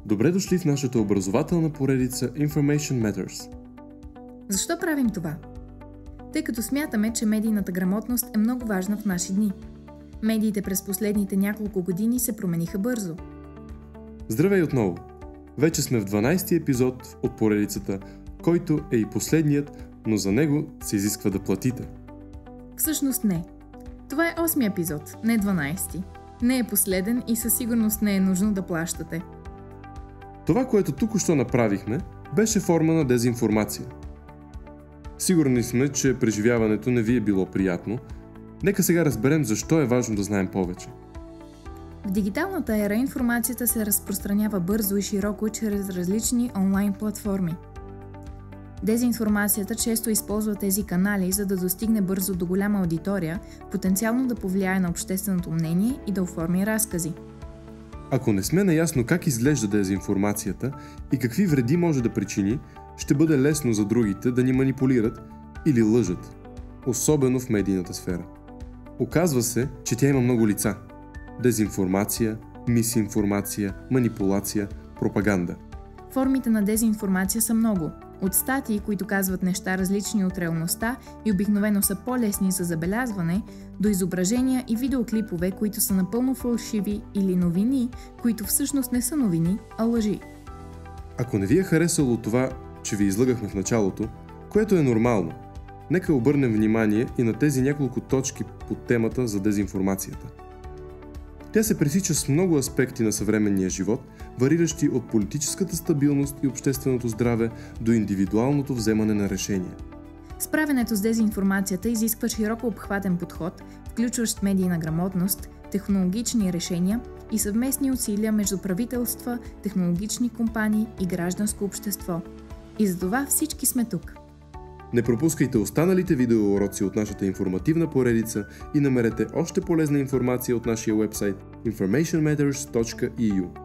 Добре дошли в нашата образователна поредица Information Matters. Защо правим това? Тъй като смятаме, че медийната грамотност е много важна в наши дни. Медиите през последните няколко години се промениха бързо. Здравей отново! Вече сме в 12-ти епизод от поредицата, който е и последният, но за него се изисква да платите. Всъщност не. Това е 8-ми епизод, не 12-ти. Не е последен и със сигурност не е нужно да плащате. Това, което току-що направихме, беше форма на дезинформация. Сигурни сме, че преживяването не ви е било приятно. Нека сега разберем защо е важно да знаем повече. В дигиталната ера информацията се разпространява бързо и широко чрез различни онлайн платформи. Дезинформацията често използва тези канали, за да достигне бързо до голяма аудитория, потенциално да повлияе на общественото мнение и да оформи разкази. Ако не сме наясно как изглежда дезинформацията и какви вреди може да причини, ще бъде лесно за другите да ни манипулират или лъжат, особено в медийната сфера. Оказва се, че тя има много лица. Дезинформация, мисинформация, манипулация, пропаганда. Формите на дезинформация са много. От статии, които казват неща различни от реалността и обикновено са по-лесни за забелязване, до изображения и видеоклипове, които са напълно фалшиви, или новини, които всъщност не са новини, а лъжи. Ако не ви е харесало това, че ви излъгахме в началото, което е нормално, нека обърнем внимание и на тези няколко точки под темата за дезинформацията. Тя се пресича с много аспекти на съвременния живот, вариращи от политическата стабилност и общественото здраве до индивидуалното вземане на решения. Справянето с дезинформацията изисква широко обхватен подход, включващ медийна грамотност, технологични решения и съвместни усилия между правителства, технологични компании и гражданско общество. И за това всички сме тук. Не пропускайте останалите видеоуроци от нашата информативна поредица и намерете още полезна информация от нашия уебсайт informationmatters.eu.